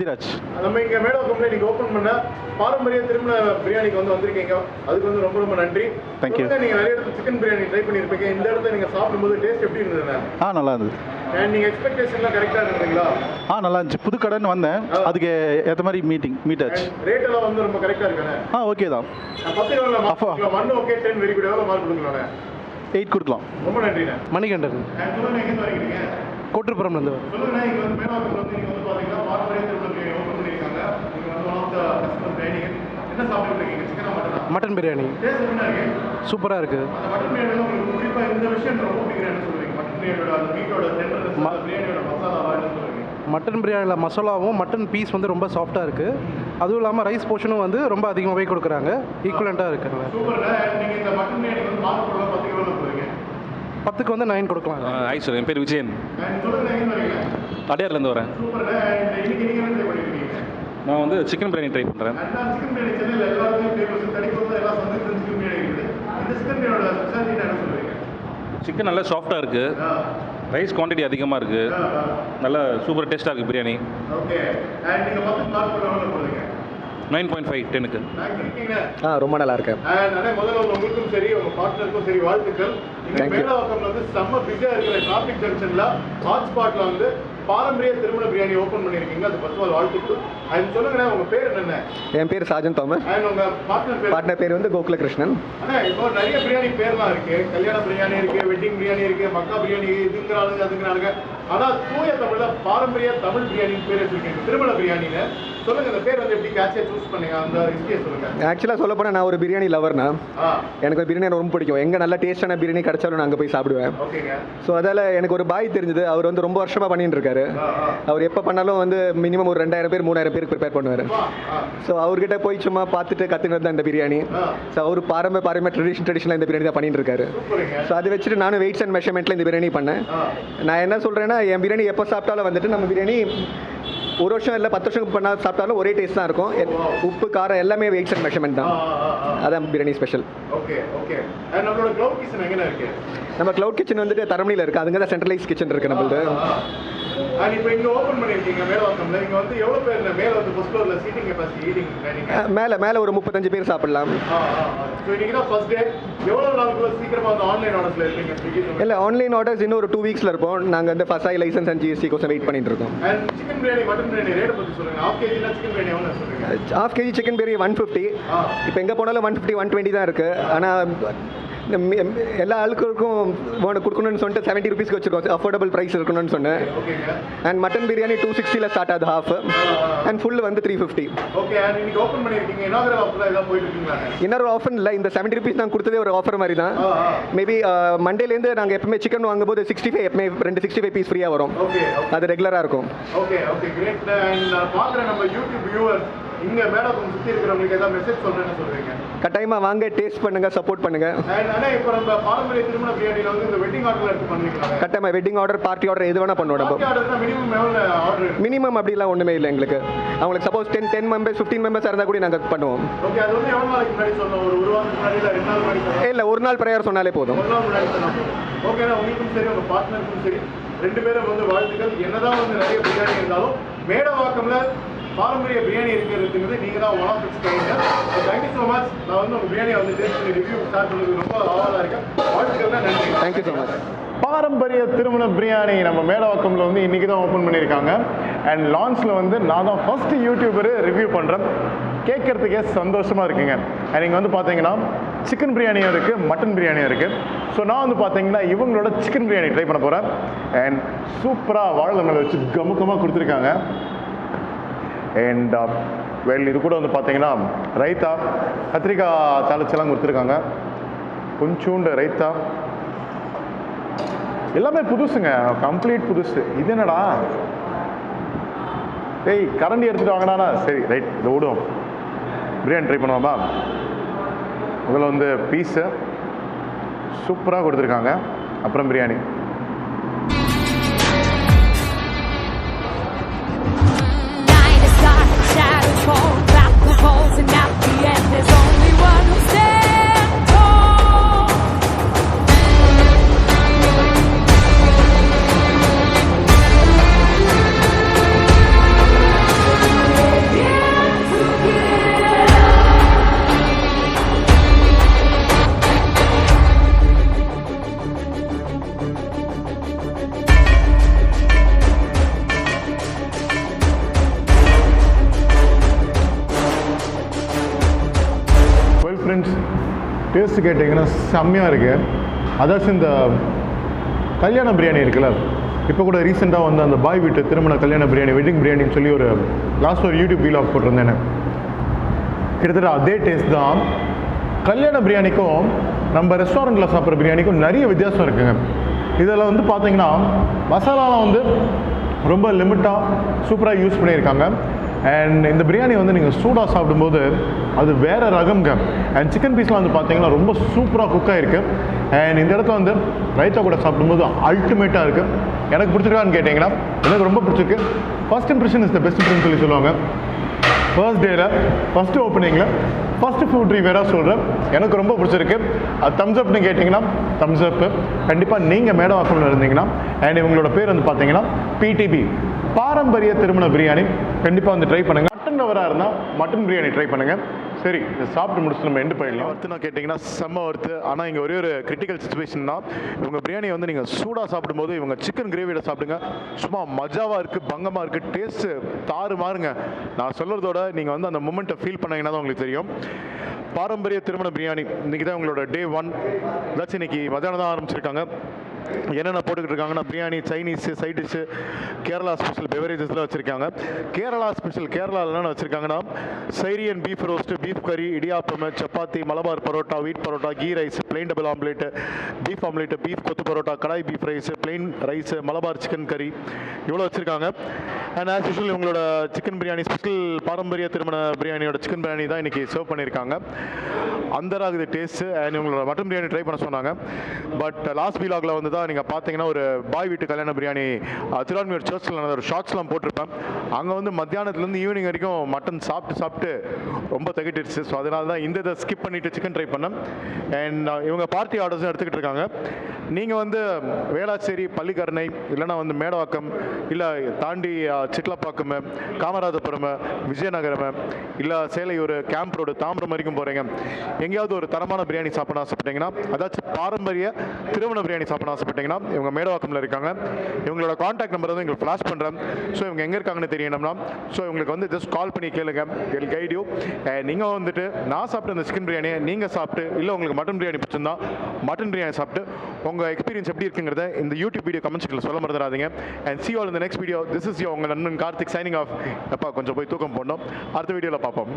மீராஜ். நம்ம இங்கே மேடவாக்கம்ல நீங்கள் ஓப்பன் பண்ண பாரம்பரிய திருமண பிரியாணிக்கு வந்திருக்கீங்க. அதுக்கு ரொம்ப ரொம்ப நன்றி. தேங்க்யூ. நீங்கள் நிறைய இடத்துல சிக்கன் பிரியாணி ட்ரை பண்ணியிருப்பீங்க. இந்த இடத்துல நீங்கள் சாப்பிடும்போது டேஸ்ட் எப்படி இருந்ததுண்ணா? நல்லா இருந்தது. நீங்கள் எக்ஸ்பெக்டேஷன்லாம் கரெக்டாக இருந்தீங்களா? நல்லா இருந்துச்சு. புது கடைன்னு வந்தேன், அதுக்கு ஏற்ற மாதிரி மீட் ஆச்சு. ரேட் எல்லாம் ரொம்ப கரெக்டாக இருக்கானே? ஓகே தான். 10 1 ஓகே 10 வெரி குட். எவ்வளோ மார்க் கொடுக்கலாண்ணே? 8 கொடுக்கலாம். ரொம்ப நன்றிண்ணே. மணிகண்டன். சொல்லுங்க, எங்கே வரீங்க? கோட்டூர்புரம்லேருந்து. சொல்லுங்கண்ணா, இங்கே மேடவாக்கத்தில் நீங்கள் பார்த்தீங்கன்னா பாரம்பரிய திருமண பிரியாணி ஓப்பன் பண்ணியிருக்காங்க. நீங்கள் one of the customer training. என்ன சாப்பிட்டு இருக்கீங்க? சிக்கனா மட்டனா? மட்டன் பிரியாணி. டேஸ்ட் என்ன இருக்கு? சூப்பராக இருக்குது. அந்த மட்டன் பிரியாணியில் உங்களுக்கு குறிப்பாக இந்த விஷயம் ரொம்ப பிடிக்கிறேன்னு சொல்லுவீங்க. மட்டன் பிரியாணியோட அந்த மீட்டோட டெண்டர்னஸ், பிரியாணியோட மசாலா சொல்லுவீங்க. மட்டன் பிரியாணியில் மசாலாவும் மட்டன் பீஸ் ரொம்ப சாஃப்டாக இருக்குது. அதுவும் இல்லாமல் ரைஸ் போர்ஷனும் ரொம்ப அதிகமாகவே கொடுக்குறாங்க. ஈக்குவலண்ட்டாக இருக்குங்க. சூப்பர்ண்ணா. நீங்கள் இந்த மட்டன் பிரியாணிக்கு மார்க் கொடுக்கலாம் 10 எவ்வளோ போடுவீங்க? 10க்கு 9 கொடுக்கலாம். ஹாய் சார், என் பேர் விஜயன். சொல்லுங்க, எங்கே வரீங்க? அடையார்லேருந்து வரேன். சூப்பர்ண்ணா. இன்னைக்கு நீங்கள் என்ன ட்ரை பண்ணியிருக்கீங்க? நான் சிக்கன் பிரியாணி ட்ரை பண்ணுறேன். சிக்கன் பிரியாணி சென்னையில் எல்லாருக்கும் ஃபேமஸ். தனிப்பட்ட எல்லா சந்தைக்கும் சிக்கன் பிரியாணி இருக்குது. இந்த சிக்கன் பிரியாணியோட ஸ்பெஷாலிட்டி என்ன சொல்லுவீங்க? சிக்கன் நல்லா சாஃப்டாக இருக்குது, ரைஸ் குவான்டிட்டி அதிகமாக இருக்குது, நல்லா சூப்பர் டேஸ்ட்டாக இருக்குது பிரியாணி. ஓகே. நீங்கள் 10 மார்க் எவ்வளோ போடுவீங்க? 9.5 10க்கு. ரொம்ப நல்லா இருக்கேன். முதல்ல உங்களுக்கும் சரி உங்கள் பார்ட்னருக்கும் சரி வாழ்த்துக்கள். மேடவாக்கம்ல செம்ம பிஸியாக இருக்கிற டிராஃபிக் ஜங்ஷனில் ஹாட்ஸ்பாட்டில் பாரம்பரிய திருமண பிரியாணி ஓப்பன் பண்ணியிருக்கீங்க. அது ஃபர்ஸ்ட் ஆல் வாழ்த்துக்கள். அண்ட் சொல்லுங்கண்ணா, உங்கள் பேர் என்னென்ன? என் பேர் சாஜன் தாமஸ். அண்ட் உங்கள் பார்ட்னர் பேர்? கோகுலகிருஷ்ணன். ஆனால் இப்போ நிறைய பிரியாணி பேர்லாம் இருக்குது. கல்யாண பிரியாணி இருக்குது, வெட்டிங் பிரியாணி இருக்குது, மக்கா பிரியாணி, இதுங்கிறாளுங்க அதுங்கிறாளுங்க. ஆனால் தூய தமிழில் பாரம்பரிய தமிழ் பிரியாணின்னு பேர் வச்சுருக்கீங்க, திருமண பிரியாணின்னு. சொல்லுங்கள், அந்த பேர் எப்படி கேட்சியாக சூஸ் பண்ணீங்க? அந்த ஹிஸ்ட்ரியை சொல்லுங்கள். ஆக்சுவலாக சொல்ல போனால் நான் ஒரு பிரியாணி லவர்னா. எனக்கு பிரியாணி ரொம்ப பிடிக்கும். எங்கே நல்ல டேஸ்டான பிரியாணி கிடைச்சாலும் நான் அங்கே போய் சாப்பிடுவேன். ஓகேங்க. ஸோ அதால் எனக்கு ஒரு பாய் தெரிஞ்சது. அவர் ரொம்ப வருஷமாக பண்ணிட்டு இருக்காரு. அவர் எப்போ பண்ணாலும் மினிமம் ஒரு 2000 பேர் 3000 பேருக்கு ப்ரிப்பேர் பண்ணுவார். ஸோ அவர்கிட்ட போய் சும்மா பார்த்துட்டு கற்றுனது தான் இந்த பிரியாணி. ஸோ அவர் பாரம்பரிய ட்ரெடிஷனலாக இந்த பிரியாணி தான் பண்ணிட்டு இருக்காரு. ஸோ அதை வச்சுட்டு நானும் வெயிட்ஸ் அண்ட் மெஷர்மெண்ட்டில் இந்த பிரியாணி பண்ணேன். நான் என்ன சொல்கிறேன்னா, என் பிரியாணி எப்போ சாப்பிட்டாலும் நம்ம பிரியாணி 1 வருஷம் இல்லை 10 வருஷம் பண்ண சாப்பிட்டாலும் ஒரே டேஸ்ட் தான் இருக்கும். உப்பு காரம் எல்லாமே வெயிட்ஸ் அண்ட் மெஷர்மெண்ட் தான். அதான் பிரியாணி ஸ்பெஷல். Okay okay. நம்மளோட க்ளவுட் கிச்சன் எங்கே இருக்கு? நம்ம க்ளவுட் கிச்சன் தரமணியில் இருக்குது. அதுங்க தான் சென்ட்ரலைஸ் கிச்சன் இருக்குது நம்மளுக்கு. இப்போ இங்கே ஓப்பன் பண்ணியிருக்கீங்க மேடவாக்கம்ல. இங்கே எவ்வளோ பேர் மேலே ஃபர்ஸ்ட் ஃப்ளோரில் சீட்டிங் கெப்பாசிட்டி ஈட்டிங் டைனிங்? மேலே ஒரு 35 பேர் சாப்பிடலாம். ஸோ இன்னைக்கு தான் ஃபர்ஸ்ட் டே. எவ்வளோ நாளுக்குள்ள சீக்கிரமாக ஆன்லைன் ஆர்டர்ஸில் இருக்கீங்க? இல்லை, ஆன்லைன் ஆர்டர்ஸ் இன்னும் ஒரு 2 வீக்ஸில் இருப்போம். நாங்கள் ஃபர்ஸ்ட் லைசன்ஸ் அண்ட் ஜிஎஸ்டி கோசம் வெயிட் பண்ணிட்டு இருக்கோம். And chicken biryani mutton biryani rate பற்றி சொல்லுங்கள். ½ kg சிக்கன் பிரியாணி எவ்வளோ சொல்லுங்கள்? ½ kg சிக்கன் பிரியாணி 150. இப்போ எங்கே போனாலும் 150 120 தான் இருக்குது. ஆனால் எல்லா ஆளுக்கும் கொடுக்கணும்னு சொல்லிட்டு 70 rupees வச்சுருக்கோம். அஃபோர்டபுள் ப்ரைஸ் இருக்கணும்னு சொன்னேன். அண்ட் மட்டன் பிரியாணி 260 ஸ்டார்ட் ஆகுது ½. And full 350. ஓகே. அண்ட் இன்னைக்கு ஓப்பன் பண்ணியிருக்கீங்க. இனாகரல் ஆஃபர் எல்லாம் போயிட்டு இருக்கீங்களா? இன்னொரு ஆஃபர் இல்லை. இந்த 70 rupees நான் கொடுத்ததே ஒரு ஆஃபர் மாதிரி தான். மேபி மண்டேலேருந்து நாங்கள் எப்பவுமே சிக்கன் வாங்கும்போது 65 எப்பவுமே 2 65 பீஸ் ஃப்ரீயாக வரும். அது ரெகுலராக இருக்கும். Okay okay great. அண்ட் பார்க்குறேன் நம்ம யூடியூப் வியூவர்ஸ் இங்கே மேடவாக்கம் சுற்றி இருக்கிறவங்களுக்கு ஏதாவது மெசேஜ் சொல்கிறேன்னு சொல்கிறீங்க? கட்டாயமாக வாங்க, டேஸ்ட் பண்ணுங்கள், சப்போர்ட் பண்ணுங்கள். ஆனால் இப்போ நம்ம பாரம்பரிய திருமண பிரியாணியில் இந்த வெட்டிங் ஆர்டர் எடுத்து பண்ணுவீங்களா? கட்டாயமாக வெட்டிங் ஆர்டர், பார்ட்டி ஆர்டர் எது வேணால் பண்ணுவோம். நம்ம மினிமம் எவ்வளோ ஆர்டர்? மினிமம் அப்படிலாம் ஒன்றுமே இல்லை எங்களுக்கு. அவங்களுக்கு சப்போஸ் 10 மெம்பர்ஸ் 15 மெம்பர்ஸ் இருந்தால் கூட நாங்கள் பண்ணுவோம். ஓகே. அது எவ்வளோ நாளைக்கு முன்னாடி சொல்லணும்? ஒரு வாரத்துக்கு முன்னாடி இல்லை 2 நாள் முன்னாடி? இல்லை, ஒரு நாள் ப்ரேயர் சொன்னாலே போதும். ஒரு நாள் முன்னாடி சொன்னால் போதும். ஓகேண்ணா, உங்களுக்கும் சரி உங்கள் பார்ட்னருக்கும் சரி 2 பேரும் வாழ்த்துக்கள். என்னதான் நிறைய பிரியாணி இருந்தாலும் மேடவாக்கம்ல பாரம்பரிய பிரியாணி இருக்கிறதுங்கிறது நீங்கள் தான் one of its kind. Thank you so much. நான் உங்கள் பிரியாணியை டேஸ்ட் பண்ணி ரிவ்யூ ஸ்டார்ட் பண்ணுறது ரொம்ப ஆவலாக இருக்கேன். வாழ்த்துக்கள் தான். நன்றி. Thank you so much. பாரம்பரிய திருமண பிரியாணி நம்ம மேடவாக்கம்ல இன்றைக்கி தான் ஓப்பன் பண்ணியிருக்காங்க. அண்ட் லான்ச்சில் நான் தான் ஃபஸ்ட்டு யூடியூபரு ரிவ்யூ பண்ணுறேன். கேட்குறதுக்கே சந்தோஷமாக இருக்குங்க. அண்ட் இங்கே பார்த்தீங்கன்னா சிக்கன் பிரியாணியும் இருக்குது, மட்டன் பிரியாணியும் இருக்குது. ஸோ நான் பார்த்தீங்கன்னா இவங்களோட சிக்கன் பிரியாணி ட்ரை பண்ண போகிறேன். அண்ட் சூப்பராக வாழை மேலே வச்சு கமுக்கமாக கொடுத்துருக்காங்க. அண்ட் இது கூட பார்த்தீங்கன்னா ரைத்தா, கத்திரிக்காய் தாளிச்செல்லாம் கொடுத்துருக்காங்க. கொஞ்சோண்டு ரைத்தா, எல்லாமே புதுசுங்க, கம்ப்ளீட் புதுசு. இது என்னடா கரண்டி எடுத்துகிட்டு வாங்கினானா? சரி ரைட், இதை விடும். பிரியாணி ட்ரை பண்ணுவாமா? முதல்ல பீஸு சூப்பராக கொடுத்துருக்காங்க. அப்புறம் biryani. Fall back the holes and at the end there's only one who stands tall. Taste கேட்டிங்கன்னா செம்மையாக இருக்குது. அதாச்சும் இந்த கல்யாண பிரியாணி இருக்குல்ல, இப்போ கூட ரீசெண்டாக வந்து அந்த பாய் வீட்டு திருமண கல்யாண பிரியாணி, வெட்டிங் பிரியாணின்னு சொல்லி ஒரு லாஸ்ட் ஒரு யூடியூப் வீலாக் போட்டிருந்தேன். கிட்டத்தட்ட அதே டேஸ்ட் தான். கல்யாண பிரியாணிக்கும் நம்ம ரெஸ்டாரண்ட்டில் சாப்பிட்ற பிரியாணிக்கும் நிறைய வித்தியாசம் இருக்குங்க. இதில் வந்து பார்த்தீங்கன்னா மசாலாலாம் வந்து ரொம்ப லிமிட்டாக சூப்பராக யூஸ் பண்ணியிருக்காங்க. அண்ட் இந்த பிரியாணி வந்து நீங்கள் சூடாக சாப்பிடும்போது அது வேறு ரகம்ங்க. அண்ட் சிக்கன் பீஸ்லாம் வந்து பார்த்தீங்கன்னா ரொம்ப சூப்பராக குக் ஆகிருக்கு. அண்ட் இந்த இடத்துல வந்து ரைத்தா கூட சாப்பிடும்போது அல்டிமேட்டாக இருக்குது. எனக்கு பிடிச்சிருக்கான்னு கேட்டிங்கன்னா எனக்கு ரொம்ப பிடிச்சிருக்கு. First impression is the best impression சொல்லி சொல்லுவாங்க. ஃபர்ஸ்ட் டேயில் ஃபஸ்ட்டு ஓப்பனிங்கில் ஃபஸ்ட்டு ஃபுட் ரிவ்யூராக சொல்கிறேன். எனக்கு ரொம்ப பிடிச்சிருக்கு. அது தம்ஸ் அப்னு கேட்டிங்கன்னா தம்ஸ் அப்பு. கண்டிப்பாக நீங்கள் மேடவாக்கம்ல இருந்தீங்கன்னா அண்ட் இவங்களோட பேர் வந்து பார்த்தீங்கன்னா பிடிபி பாரம்பரிய திருமண பிரியாணி கண்டிப்பாக வந்து ட்ரை பண்ணுங்கள். மட்டன் லவராக இருந்தால் மட்டன் பிரியாணி ட்ரை பண்ணுங்கள். சரி, இதை சாப்பிட்டு முடிச்சுட்டு நம்ம எண்டு போயிடலாம். ஒர்த்து நான் கேட்டிங்கன்னா செம்ம ஒர்த்து. ஆனால் இங்கே ஒரே ஒரு கிரிட்டிக்கல் சுச்சுவேஷன் தான். இவங்க பிரியாணி வந்து நீங்கள் சூடாக சாப்பிடும்போது இவங்க சிக்கன் கிரேவியில் சாப்பிடுங்க. சும்மா மஜாவாக இருக்குது, பங்கமாக இருக்குது, டேஸ்ட்டு தாறு மாறுங்க. நான் சொல்கிறதோட நீங்கள் வந்து அந்த மூமெண்ட்டை ஃபீல் பண்ணீங்கன்னா தான் உங்களுக்கு தெரியும். பாரம்பரிய திருமண பிரியாணி இன்றைக்கி தான் உங்களோட டே 1. ஏதாச்சும் இன்றைக்கி மத்தியானம் தான் ஆரம்பிச்சிருக்காங்க. என்னென்ன போட்டுக்கிட்டு இருக்காங்கன்னா biryani, Chinese, side dish, Kerala special பெவரேஜஸ்லாம் வச்சுருக்காங்க. கேரளா ஸ்பெஷல் கேரளாவில் என்னென்ன வச்சுருக்காங்கன்னா சைரியன் பீஃப் ரோஸ்ட்டு, பீஃப் கறி, idiyappam, chapati, Malabar parotta, wheat parotta, ghee rice, plain double omelette, beef omelette, beef kothu parotta, kadai beef rice, plain rice, Malabar chicken கறி இவ்வளோ வச்சுருக்காங்க. அண்ட் ஆஸ் யூஷுவல் இவங்களோட சிக்கன் பிரியாணி ஸ்பெஷல் பாரம்பரிய திருமண பிரியாணியோட சிக்கன் பிரியாணி தான் இன்றைக்கி சர்வ் பண்ணியிருக்காங்க. அந்த ஆகுது டேஸ்ட்டு. அண்ட் இவங்களோட மட்டன் பிரியாணி ட்ரை பண்ண சொன்னாங்க. பட் லாஸ்ட் வீலாகில் வந்து தான் நீங்கள் பார்த்தீங்கன்னா ஒரு பாய் வீட்டு கல்யாண பிரியாணி திருவான்மையூர் சர்ச்சில் நடந்த ஒரு ஷார்ட்ஸ்லாம் போட்டிருப்பேன். அங்கே வந்து மத்தியானத்துலேருந்து ஈவினிங் வரைக்கும் மட்டன் சாப்பிட்டு ரொம்ப தகிட்டுருச்சு. ஸோ அதனால தான் இந்த இதை ஸ்கிப் பண்ணிவிட்டு சிக்கன் ட்ரை பண்ணேன். அண்ட் இவங்க பார்ட்டி ஆர்டர்ஸும் எடுத்துக்கிட்டு இருக்காங்க. நீங்கள் வந்து வேளாச்சேரி, பள்ளிக்கரணை, இல்லைனா வந்து மேடவாக்கம், இல்லை தாண்டி சிட்லப்பாக்கம், காமராஜபுரம், விஜயநகரம், இல்லை சேலையூர், கேம்ப் ரோடு, தாம்பரம் வரைக்கும் போகிறீங்க, எங்கேயாவது ஒரு தரமான பிரியாணி சாப்பிட ஆசைப்பட்டீங்கன்னா, அதாச்சும் பாரம்பரிய திருமண பிரியாணி சாப்பிட ஆசைப்பட்டீங்கன்னா இவங்க மேடவாக்கம்ல இருக்காங்க. இவங்களோட கான்டாக்ட் நம்பர் வந்து உங்களுக்கு ஃப்ளாஷ் பண்ணுறேன். ஸோ இவங்க எங்கே இருக்காங்கன்னு தெரியணும்னா ஸோ இவங்களுக்கு வந்து ஜஸ்ட் கால் பண்ணி கேளுங்க. L guide you. நீங்கள் வந்துட்டு நான் சாப்பிட்ட அந்த சிக்கன் பிரியாணியை நீங்கள் சாப்பிட்டு, இல்லை உங்களுக்கு மட்டன் பிரியாணி பிடிச்சிருந்தா மட்டன் பிரியாணி சாப்பிட்டு உங்கள் எக்ஸ்பீரியன்ஸ் எப்படி இருக்குங்கிறத இந்த யூடியூப் வீடியோ கமெண்ட்ஸ்ல சொல்ல மறந்துடாதீங்க. And see you all in the next video. This is your உங்கள் நண்பன் கார்த்திக் சைனிங் ஆஃப். எப்பா கொஞ்சம் போய் தூக்கம் போடணும். அடுத்த வீடியோவில் பார்ப்போம்.